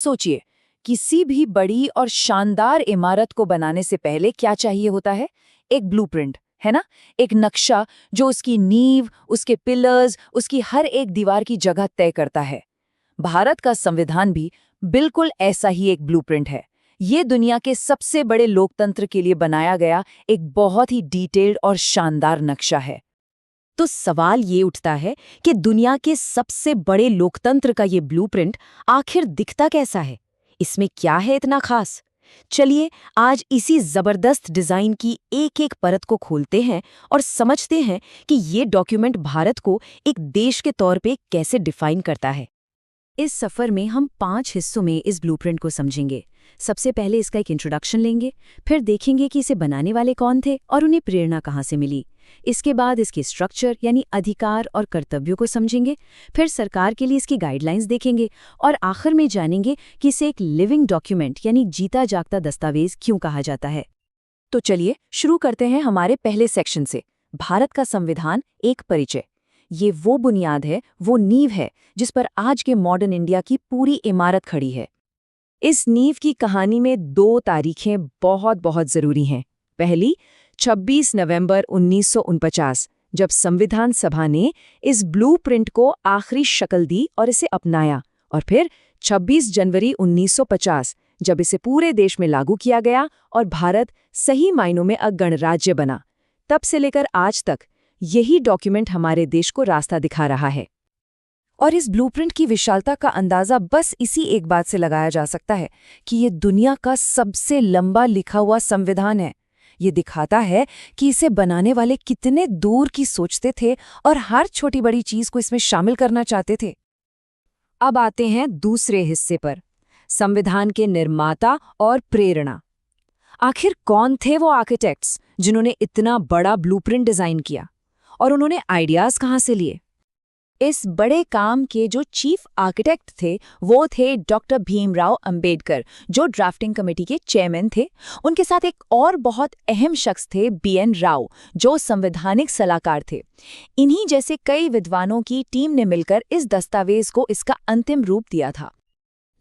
सोचिए, किसी भी बड़ी और शानदार इमारत को बनाने से पहले क्या चाहिए होता है? एक ब्लूप्रिंट, है ना? एक नक्शा जो उसकी नींव, उसके पिलर्स, उसकी हर एक दीवार की जगह तय करता है। भारत का संविधान भी बिल्कुल ऐसा ही एक ब्लूप्रिंट है। ये दुनिया के सबसे बड़े लोकतंत्र के लिए बनाया गया एक बहुत ही डिटेल्ड और शानदार नक्शा है। तो सवाल ये उठता है कि दुनिया के सबसे बड़े लोकतंत्र का ये ब्लूप्रिंट आखिर दिखता कैसा है? इसमें क्या है इतना खास? चलिए आज इसी जबरदस्त डिजाइन की एक-एक परत को खोलते हैं और समझते हैं कि ये डॉक्यूमेंट भारत को एक देश के तौर पे कैसे डिफाइन करता है। इस सफर में हम 5 हिस्सों में इस ब्लूप्रिंट को समझेंगे। सबसे पहले इसका एक इंट्रोडक्शन लेंगे, फिर देखेंगे कि इसे बनाने वाले कौन थे और उन्हें प्रेरणा कहाँ से मिली। इसके बाद इसके स्ट्रक्चर यानी अधिकार और कर्तव्यों को समझेंगे, फिर सरकार के लिए इसकी गाइडलाइंस देखेंगे और आखिर में जानेंगे कि इसे एक लिविंग डॉक्यूमेंट यानी जीता जागता दस्तावेज क्यों कहा जाता है। तो चलिए शुरू करते हैं हमारे पहले सेक्शन से, भारत का संविधान एक परिचय। ये वो बुनियाद है, वो नींव है जिस पर आज के मॉडर्न इंडिया की पूरी इमारत खड़ी है। इस नींव की कहानी में 2 तारीखें बहुत बहुत जरूरी हैं। पहली, 26 नवंबर 1949, जब संविधान सभा ने इस ब्लूप्रिंट को आखिरी शक्ल दी और इसे अपनाया, और फिर 26 जनवरी 1950, जब इसे पूरे देश में लागू किया गया और भारत सही मायनों में एक गणराज्य बना। तब से लेकर आज तक यही डॉक्यूमेंट हमारे देश को रास्ता दिखा रहा है। और इस ब्लूप्रिंट की विशालता का अंदाजा बस इसी एक बात से लगाया जा सकता है कि ये दुनिया का सबसे लंबा लिखा हुआ संविधान है। ये दिखाता है कि इसे बनाने वाले कितने दूर की सोचते थे और हर छोटी बड़ी चीज को इसमें शामिल करना चाहते थे। अब आते हैं दूसरे हिस्से पर, संविधान के निर्माता और प्रेरणा। आखिर कौन थे वो आर्किटेक्ट्स जिन्होंने इतना बड़ा ब्लूप्रिंट डिजाइन किया, और उन्होंने आइडियाज कहाँ से लिए? इस बड़े काम के जो चीफ आर्किटेक्ट थे वो थे डॉक्टर भीमराव अंबेडकर, जो ड्राफ्टिंग कमेटी के चेयरमैन थे। उनके साथ एक और बहुत अहम शख्स थे BN राव, जो संवैधानिक सलाहकार थे। इन्हीं जैसे कई विद्वानों की टीम ने मिलकर इस दस्तावेज को इसका अंतिम रूप दिया था।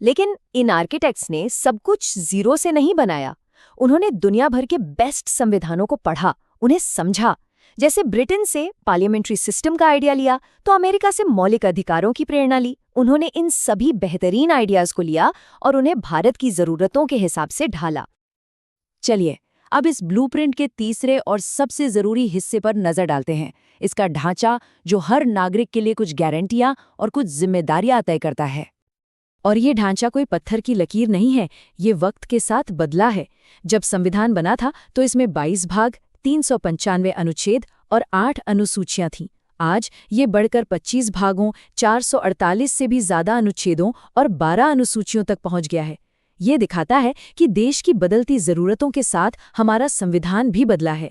लेकिन इन आर्किटेक्ट्स ने सब कुछ जीरो से नहीं बनाया। उन्होंने दुनिया भर के बेस्ट संविधानों को पढ़ा, उन्हें समझा। जैसे ब्रिटेन से पार्लियामेंट्री सिस्टम का आइडिया लिया, तो अमेरिका से मौलिक अधिकारों की प्रेरणा ली। उन्होंने इन सभी बेहतरीन आइडियाज को लिया और उन्हें भारत की जरूरतों के हिसाब से ढाला। चलिए अब इस ब्लूप्रिंट के तीसरे और सबसे जरूरी हिस्से पर नजर डालते हैं, इसका ढांचा, जो हर नागरिक के लिए कुछ गारंटियां और कुछ जिम्मेदारियां तय करता है। और ये ढांचा कोई पत्थर की लकीर नहीं है, ये वक्त के साथ बदला है। जब संविधान बना था तो इसमें 22 भाग, 395 अनुच्छेद और 8 अनुसूचियां थीं। आज ये बढ़कर 25 भागों, 448 से भी ज्यादा अनुच्छेदों और 12 अनुसूचियों तक पहुंच गया है। ये दिखाता है कि देश की बदलती जरूरतों के साथ हमारा संविधान भी बदला है।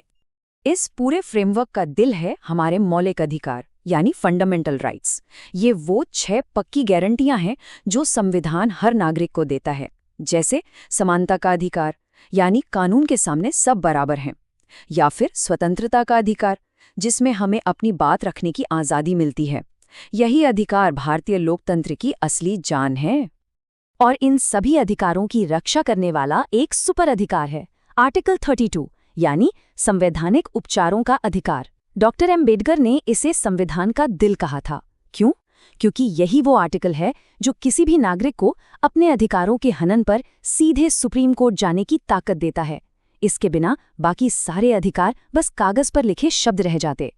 इस पूरे फ्रेमवर्क का दिल है हमारे मौलिक अधिकार यानी फंडामेंटल राइट्स। ये वो 6 पक्की गारंटियां हैं जो संविधान हर नागरिक को देता है, जैसे समानता का अधिकार यानी कानून के सामने सब बराबर हैं, या फिर स्वतंत्रता का अधिकार जिसमें हमें अपनी बात रखने की आज़ादी मिलती है। यही अधिकार भारतीय लोकतंत्र की असली जान है। और इन सभी अधिकारों की रक्षा करने वाला एक सुपर अधिकार है, आर्टिकल 32 यानी संवैधानिक उपचारों का अधिकार। डॉक्टर अम्बेडकर ने इसे संविधान का दिल कहा था। क्यों? क्योंकि यही वो आर्टिकल है जो किसी भी नागरिक को अपने अधिकारों के हनन पर सीधे सुप्रीम कोर्ट जाने की ताकत देता है। इसके बिना बाकी सारे अधिकार बस कागज पर लिखे शब्द रह जाते।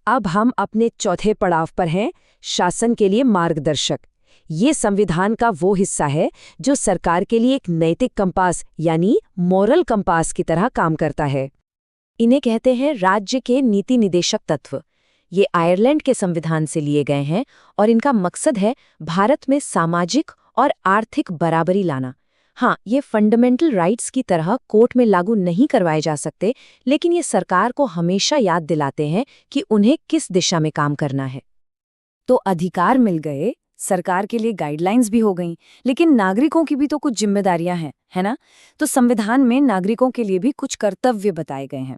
अब हम अपने चौथे पड़ाव पर हैं, शासन के लिए मार्गदर्शक। ये संविधान का वो हिस्सा है जो सरकार के लिए एक नैतिक कंपास यानी मोरल कंपास की तरह काम करता है। इन्हें कहते हैं राज्य के नीति निदेशक तत्व। ये आयरलैंड के संविधान से लिए गए हैं और इनका मकसद है भारत में सामाजिक और आर्थिक बराबरी लाना। हाँ, ये फंडामेंटल राइट्स की तरह कोर्ट में लागू नहीं करवाए जा सकते, लेकिन ये सरकार को हमेशा याद दिलाते हैं कि उन्हें किस दिशा में काम करना है। तो अधिकार मिल गए, सरकार के लिए गाइडलाइंस भी हो गईं, लेकिन नागरिकों की भी तो कुछ जिम्मेदारियां हैं, है ना? तो संविधान में नागरिकों के लिए भी कुछ कर्तव्य बताए गए हैं।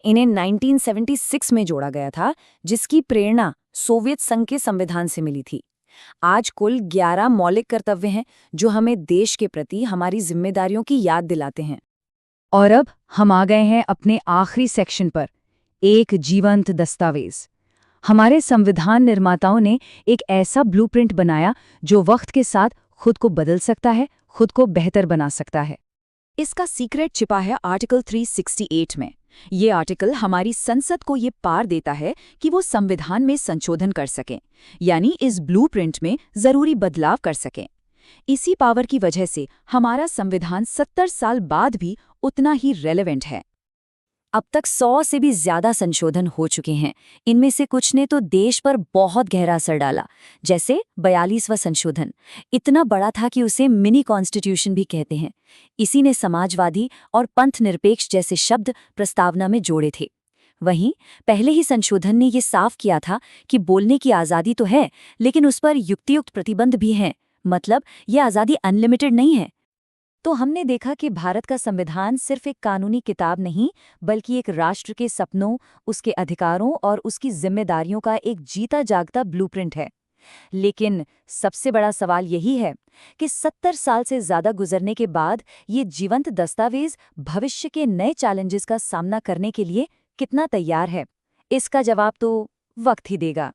इन्हें 1976 में जोड़ा गया था, जिसकी प्रेरणा सोवियत संघ के संविधान से मिली थी। आज कुल 11 मौलिक कर्तव्य हैं जो हमें देश के प्रति हमारी जिम्मेदारियों की याद दिलाते हैं। और अब हम आ गए हैं अपने आखिरी सेक्शन पर, एक जीवंत दस्तावेज। हमारे संविधान निर्माताओं ने एक ऐसा ब्लूप्रिंट बनाया जो वक्त के साथ खुद को बदल सकता है, खुद को बेहतर बना सकता है। इसका सीक्रेट छिपा है आर्टिकल 368 में। ये आर्टिकल हमारी संसद को ये पार देता है कि वो संविधान में संशोधन कर सकें, यानी इस ब्लूप्रिंट में जरूरी बदलाव कर सकें। इसी पावर की वजह से हमारा संविधान 70 साल बाद भी उतना ही रेलेवेंट है। अब तक 100 से भी ज्यादा संशोधन हो चुके हैं। इनमें से कुछ ने तो देश पर बहुत गहरा असर डाला, जैसे 42वां संशोधन। इतना बड़ा था कि उसे मिनी कॉन्स्टिट्यूशन भी कहते हैं। इसी ने समाजवादी और पंथ निरपेक्ष जैसे शब्द प्रस्तावना में जोड़े थे। वहीं पहले ही संशोधन ने ये साफ किया था कि बोलने की आज़ादी तो है, लेकिन उस पर युक्तियुक्त प्रतिबंध भी हैं। मतलब ये आज़ादी अनलिमिटेड नहीं है। तो हमने देखा कि भारत का संविधान सिर्फ एक कानूनी किताब नहीं, बल्कि एक राष्ट्र के सपनों, उसके अधिकारों और उसकी जिम्मेदारियों का एक जीता जागता ब्लूप्रिंट है। लेकिन सबसे बड़ा सवाल यही है कि 70 साल से ज्यादा गुजरने के बाद ये जीवंत दस्तावेज भविष्य के नए चैलेंजेस का सामना करने के लिए कितना तैयार है? इसका जवाब तो वक्त ही देगा।